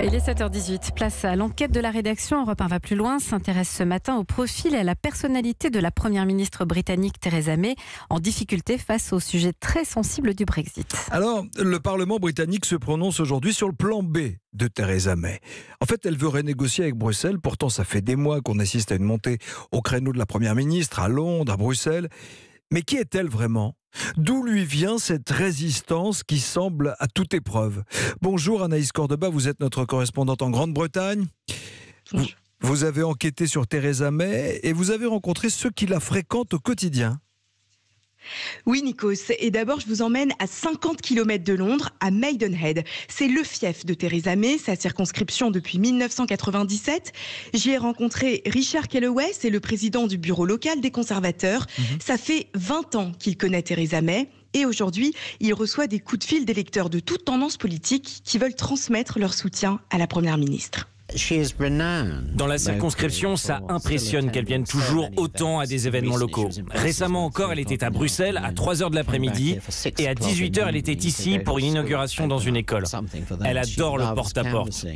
Il est 7h18, place à l'enquête de la rédaction. Europe 1 va plus loin, s'intéresse ce matin au profil et à la personnalité de la première ministre britannique Theresa May, en difficulté face au sujet très sensible du Brexit. Alors, le Parlement britannique se prononce aujourd'hui sur le plan B de Theresa May. En fait, elle veut renégocier avec Bruxelles. Pourtant, ça fait des mois qu'on assiste à une montée au créneau de la première ministre à Londres, à Bruxelles. Mais qui est-elle vraiment ? D'où lui vient cette résistance qui semble à toute épreuve ? Bonjour Anaïs Cordoba, vous êtes notre correspondante en Grande-Bretagne. Vous avez enquêté sur Theresa May et vous avez rencontré ceux qui la fréquentent au quotidien. Oui Nikos, et d'abord je vous emmène à 50 km de Londres, à Maidenhead. C'est le fief de Theresa May, sa circonscription depuis 1997. J'y ai rencontré Richard Kellaway, c'est le président du bureau local des conservateurs. Ça fait 20 ans qu'il connaît Theresa May. Et aujourd'hui, il reçoit des coups de fil d'électeurs de toutes tendances politiques qui veulent transmettre leur soutien à la première ministre. Dans la circonscription, ça impressionne qu'elle vienne toujours autant à des événements locaux. Récemment encore, elle était à Bruxelles à 3h de l'après-midi et à 18h, elle était ici pour une inauguration dans une école. Elle adore le porte-à-porte.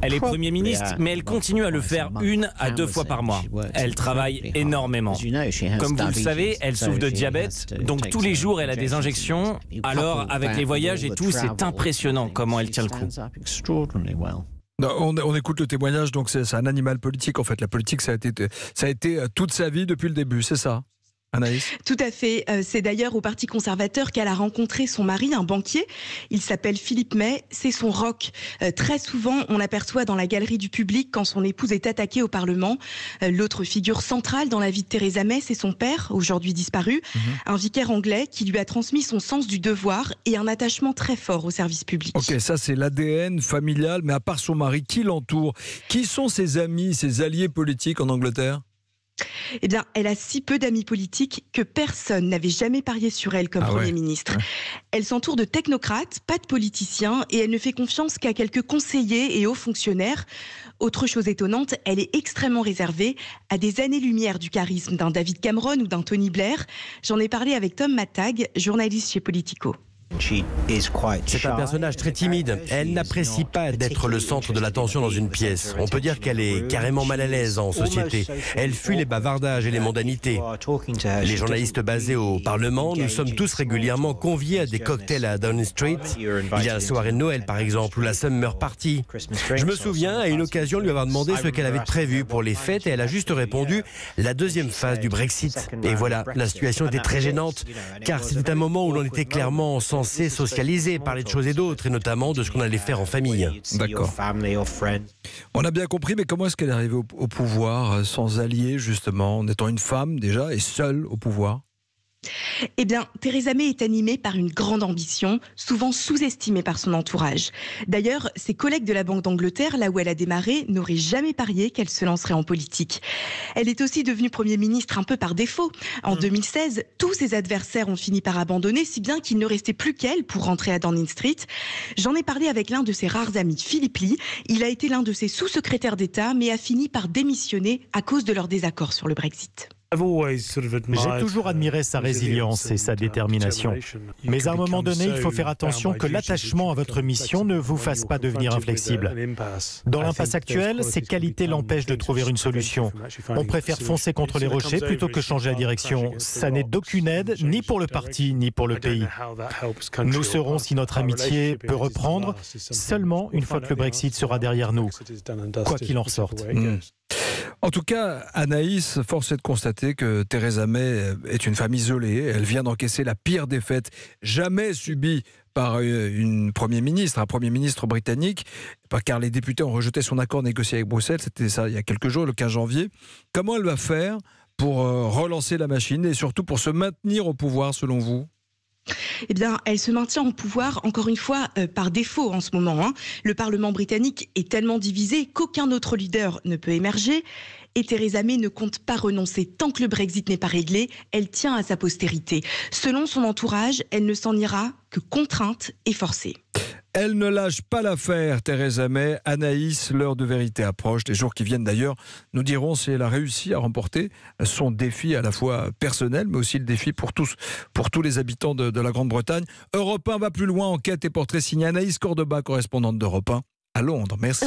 Elle est Premier ministre, mais elle continue à le faire 1 à 2 fois par mois. Elle travaille énormément. Comme vous le savez, elle souffre de diabète, donc tous les jours, elle a des injections. Alors, avec les voyages et tout, c'est impressionnant comment elle tient le coup. On écoute le témoignage, donc c'est un animal politique en fait. La politique, ça a été toute sa vie depuis le début, c'est ça, Anaïs ? Tout à fait. C'est d'ailleurs au Parti conservateur qu'elle a rencontré son mari, un banquier. Il s'appelle Philippe May. C'est son rock. Très souvent, on l'aperçoit dans la galerie du public quand son épouse est attaquée au Parlement. L'autre figure centrale dans la vie de Theresa May, c'est son père, aujourd'hui disparu. Un vicaire anglais qui lui a transmis son sens du devoir et un attachement très fort au service public. Ok, ça c'est l'ADN familial, mais à part son mari, qui l'entoure ? Qui sont ses amis, ses alliés politiques en Angleterre ? Eh bien, elle a si peu d'amis politiques que personne n'avait jamais parié sur elle comme Premier ministre. Elle s'entoure de technocrates, pas de politiciens, et elle ne fait confiance qu'à quelques conseillers et hauts fonctionnaires. Autre chose étonnante, elle est extrêmement réservée, à des années-lumière du charisme d'un David Cameron ou d'un Tony Blair. J'en ai parlé avec Tom Mattag, journaliste chez Politico. C'est un personnage très timide. Elle n'apprécie pas d'être le centre de l'attention dans une pièce. On peut dire qu'elle est carrément mal à l'aise en société. Elle fuit les bavardages et les mondanités. Les journalistes basés au Parlement, nous sommes tous régulièrement conviés à des cocktails à Downing Street. Il y a la soirée de Noël par exemple, ou la Summer Party. Je me souviens à une occasion lui avoir demandé ce qu'elle avait prévu pour les fêtes et elle a juste répondu la deuxième phase du Brexit. Et voilà, la situation était très gênante, car c'était un moment où l'on était clairement censé socialiser, parler de choses et d'autres, et notamment de ce qu'on allait faire en famille. D'accord. On a bien compris, mais comment est-ce qu'elle est arrivée au pouvoir sans alliés, justement, en étant une femme déjà et seule au pouvoir ? Eh bien, Theresa May est animée par une grande ambition, souvent sous-estimée par son entourage. D'ailleurs, ses collègues de la Banque d'Angleterre, là où elle a démarré, n'auraient jamais parié qu'elle se lancerait en politique. Elle est aussi devenue Premier ministre un peu par défaut. En 2016, tous ses adversaires ont fini par abandonner, si bien qu'il ne restait plus qu'elle pour rentrer à Downing Street. J'en ai parlé avec l'un de ses rares amis, Philippe Lee. Il a été l'un de ses sous-secrétaires d'État, mais a fini par démissionner à cause de leur désaccord sur le Brexit. J'ai toujours admiré sa résilience et sa détermination. Mais à un moment donné, il faut faire attention que l'attachement à votre mission ne vous fasse pas devenir inflexible. Dans l'impasse actuelle, ces qualités l'empêchent de trouver une solution. On préfère foncer contre les rochers plutôt que changer la direction. Ça n'est d'aucune aide, ni pour le parti, ni pour le pays. Nous serons, si notre amitié peut reprendre, seulement une fois que le Brexit sera derrière nous, quoi qu'il en ressorte. En tout cas, Anaïs, force est de constater que Theresa May est une femme isolée. Elle vient d'encaisser la pire défaite jamais subie par un Premier ministre britannique, car les députés ont rejeté son accord négocié avec Bruxelles. C'était ça il y a quelques jours, le 15 janvier. Comment elle va faire pour relancer la machine et surtout pour se maintenir au pouvoir, selon vous ? Eh bien, elle se maintient au pouvoir, encore une fois, par défaut en ce moment. Le Parlement britannique est tellement divisé qu'aucun autre leader ne peut émerger. Et Theresa May ne compte pas renoncer tant que le Brexit n'est pas réglé. Elle tient à sa postérité. Selon son entourage, elle ne s'en ira que contrainte et forcée. Elle ne lâche pas l'affaire, Theresa May. Anaïs, l'heure de vérité approche. Les jours qui viennent d'ailleurs nous diront si elle a réussi à remporter son défi à la fois personnel, mais aussi le défi pour tous les habitants de la Grande-Bretagne. Europe 1 va plus loin, enquête et portrait signé Anaïs Cordoba, correspondante d'Europe 1 à Londres. Merci.